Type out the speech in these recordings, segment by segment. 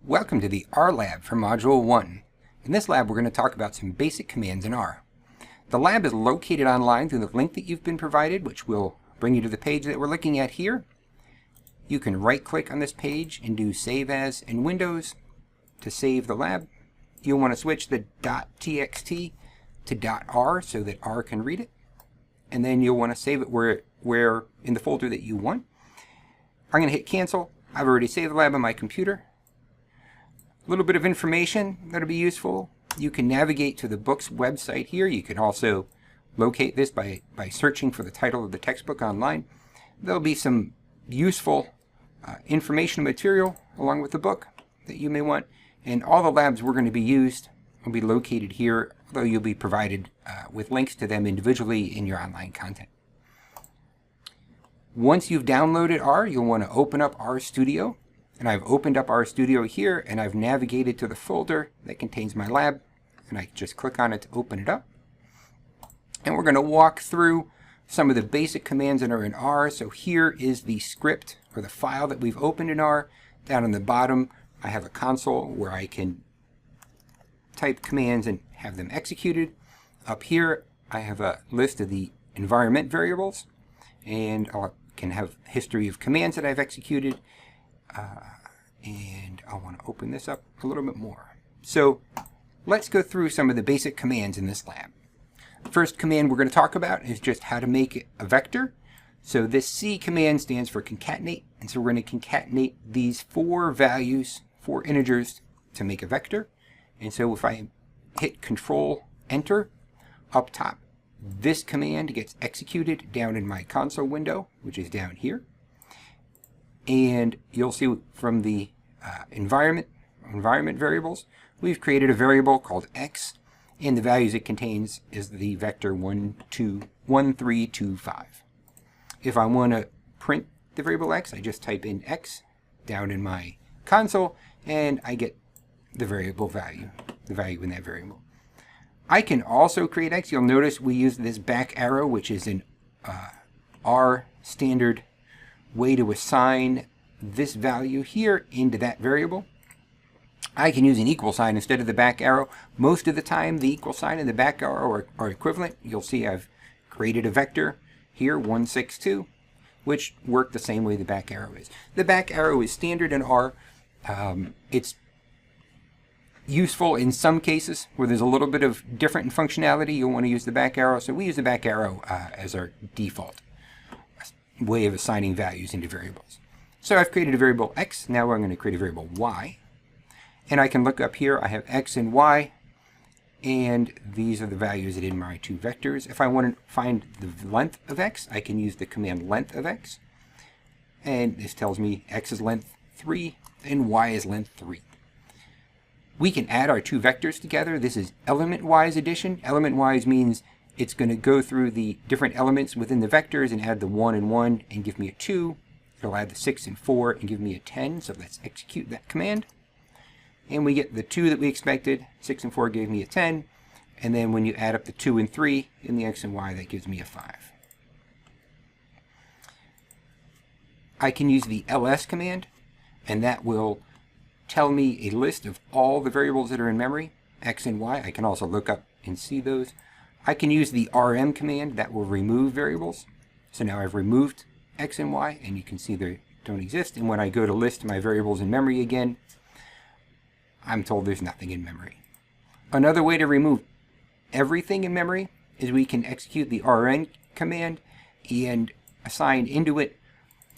Welcome to the R Lab for Module 1. In this lab, we're going to talk about some basic commands in R. The lab is located online through the link that you've been provided, which will bring you to the page that we're looking at here. You can right-click on this page and do Save As in Windows to save the lab. You'll want to switch the .txt to .r so that R can read it. And then you'll want to save it where in the folder that you want. I'm going to hit Cancel. I've already saved the lab on my computer. A little bit of information that'll be useful. You can navigate to the book's website here. You can also locate this by searching for the title of the textbook online. There'll be some useful information material along with the book that you may want. And all the labs we're going to be used will be located here, although you'll be provided with links to them individually in your online content. Once you've downloaded R, you'll want to open up RStudio. And I've opened up RStudio here, and I've navigated to the folder that contains my lab, and I just click on it to open it up. And we're going to walk through some of the basic commands that are in R. So here is the script or the file that we've opened in R. Down on the bottom, I have a console where I can type commands and have them executed. Up here, I have a list of the environment variables, and I can have history of commands that I've executed. And I want to open this up a little bit more. So let's go through some of the basic commands in this lab. The first command we're going to talk about is just how to make a vector. So this C command stands for concatenate, and so we're going to concatenate these four values, four integers, to make a vector. And so if I hit Control Enter up top, this command gets executed down in my console window, which is down here. And you'll see from the environment variables, we've created a variable called x, and the values it contains is the vector 1, 2, 1, 3, 2, 5. If I want to print the variable x, I just type in x down in my console, and I get the variable value, the value in that variable. I can also create x. You'll notice we use this back arrow, which is an R standard way to assign this value here into that variable. I can use an equal sign instead of the back arrow. Most of the time the equal sign and the back arrow are equivalent. You'll see I've created a vector here, 162, which work the same way the back arrow is. The back arrow is standard in R. It's useful in some cases where there's a little bit of different functionality. You'll want to use the back arrow, so we use the back arrow as our default way of assigning values into variables. So I've created a variable x. Now I'm going to create a variable y. And I can look up here. I have x and y. And these are the values that in my two vectors. If I want to find the length of x, I can use the command length of x. And this tells me x is length 3 and y is length 3. We can add our two vectors together. This is element-wise addition. Element-wise means it's going to go through the different elements within the vectors and add the 1 and 1 and give me a 2. It'll add the 6 and 4 and give me a 10. So let's execute that command. And we get the 2 that we expected. 6 and 4 gave me a 10. And then when you add up the 2 and 3 in the x and y, that gives me a 5. I can use the ls command, and that will tell me a list of all the variables that are in memory, x and y. I can also look up and see those. I can use the rm command that will remove variables. So now I've removed x and y, and you can see they don't exist. And when I go to list my variables in memory again, I'm told there's nothing in memory. Another way to remove everything in memory is we can execute the rn command and assign into it,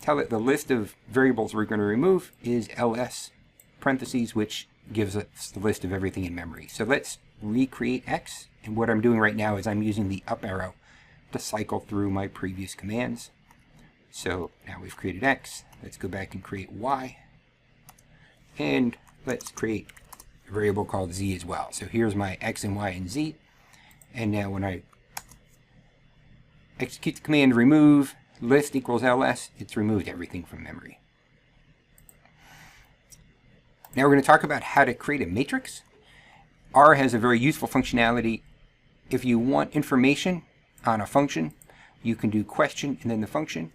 tell it the list of variables we're going to remove is ls parentheses, which gives us the list of everything in memory. So let's recreate x. And what I'm doing right now is I'm using the up arrow to cycle through my previous commands. So now we've created x. Let's go back and create y. And let's create a variable called z as well. So here's my x and y and z. And now when I execute the command remove list equals ls, it's removed everything from memory. Now we're going to talk about how to create a matrix. R has a very useful functionality. If you want information on a function, you can do question and then the function.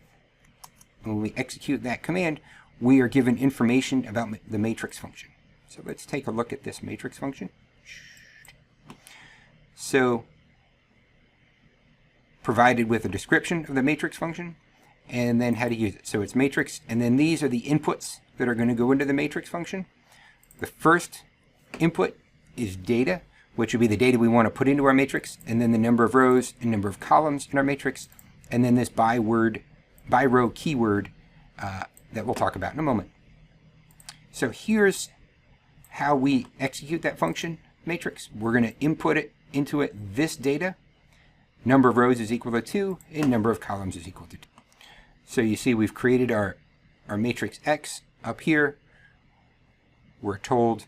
When we execute that command, we are given information about the matrix function. So let's take a look at this matrix function. So provided with a description of the matrix function, and then how to use it. So it's matrix, and then these are the inputs that are going to go into the matrix function. The first input is data, which would be the data we want to put into our matrix, and then the number of rows and number of columns in our matrix, and then this by row keyword that we'll talk about in a moment. So here's how we execute that function matrix. We're going to input it into it this data. Number of rows is equal to 2, and number of columns is equal to 2. So you see we've created our matrix X up here. We're told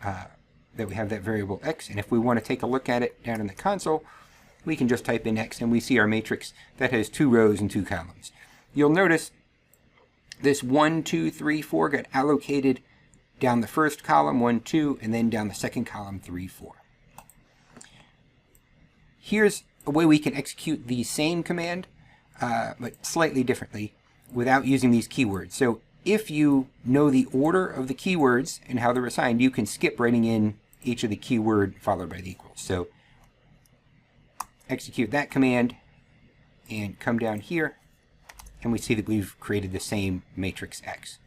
that we have that variable X, and if we want to take a look at it down in the console, we can just type in X and we see our matrix that has 2 rows and 2 columns. You'll notice this 1, 2, 3, 4 got allocated down the first column, 1, 2, and then down the second column, 3, 4. Here's a way we can execute the same command, but slightly differently, without using these keywords. So if you know the order of the keywords and how they're assigned, you can skip writing in each of the keyword followed by the equals. So execute that command and come down here, and we see that we've created the same matrix X.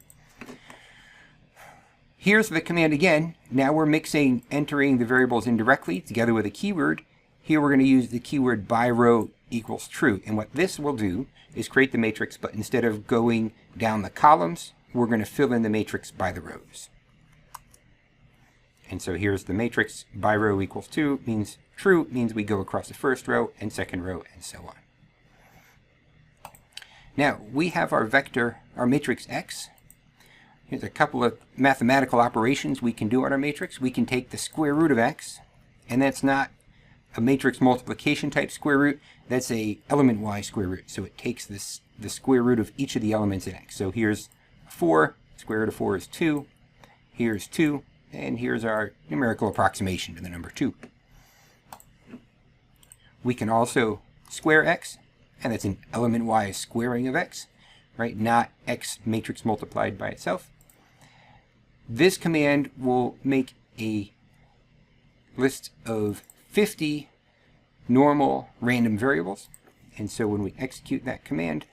Here's the command again. Now we're entering the variables indirectly together with a keyword. Here we're going to use the keyword by row equals true. And what this will do is create the matrix, but instead of going down the columns, we're going to fill in the matrix by the rows. And so here's the matrix by row equals 2 means true, means we go across the first row and second row and so on. Now we have our vector, our matrix X. Here's a couple of mathematical operations we can do on our matrix. We can take the square root of X, and that's not a matrix multiplication type square root, that's a element-wise square root. So it takes the square root of each of the elements in X. So here's 4, square root of 4 is 2, here's 2, and here's our numerical approximation to the number 2. We can also square X, and that's an element-wise squaring of X, right? Not X matrix multiplied by itself. This command will make a list of 50 normal random variables, and so when we execute that command,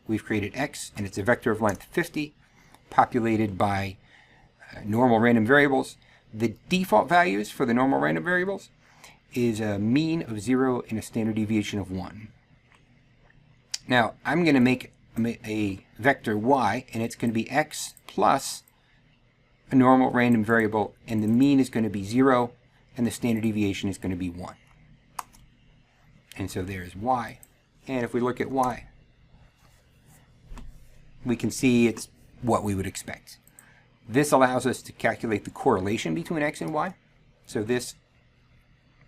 we've created X, and it's a vector of length 50 populated by normal random variables. The default values for the normal random variables is a mean of 0 and a standard deviation of 1. Now I'm going to make a vector Y, and it's going to be X plus a normal random variable, and the mean is going to be 0 and the standard deviation is going to be 1. And so there's Y. And if we look at Y, we can see it's what we would expect. This allows us to calculate the correlation between X and Y. So this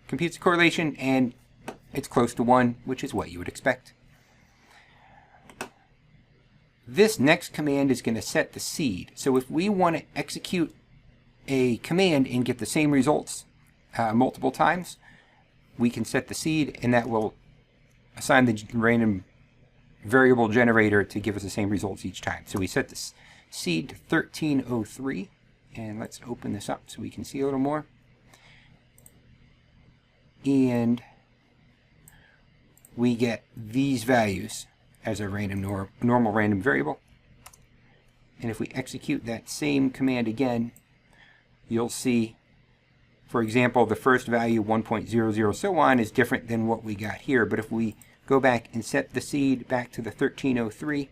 computes a correlation, and it's close to 1, which is what you would expect. This next command is going to set the seed. So if we want to execute a command and get the same results multiple times, we can set the seed, and that will assign the random variable generator to give us the same results each time. So we set this seed to 1303, and let's open this up so we can see a little more. And we get these values as a random normal random variable. And if we execute that same command again, you'll see, for example, the first value 1.00 so on is different than what we got here. But if we go back and set the seed back to the 1303,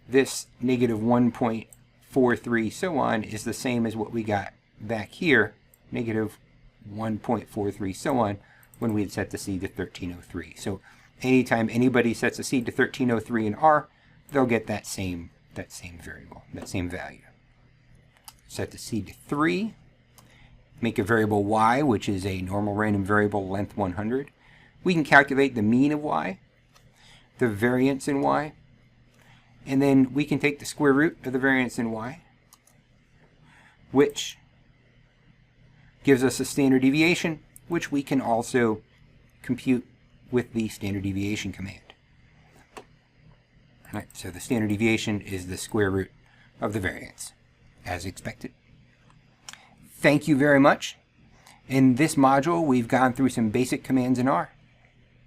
this negative 1.43 so on is the same as what we got back here, negative 1.43 so on, when we had set the seed to 1303. So anytime anybody sets a seed to 1303 in R, they'll get that same variable, that same value. Set the seed to 3, make a variable Y, which is a normal random variable length 100. We can calculate the mean of Y, the variance in Y, and then we can take the square root of the variance in Y, which gives us a standard deviation, which we can also compute with the standard deviation command. Right, so the standard deviation is the square root of the variance, as expected. Thank you very much. In this module, we've gone through some basic commands in R.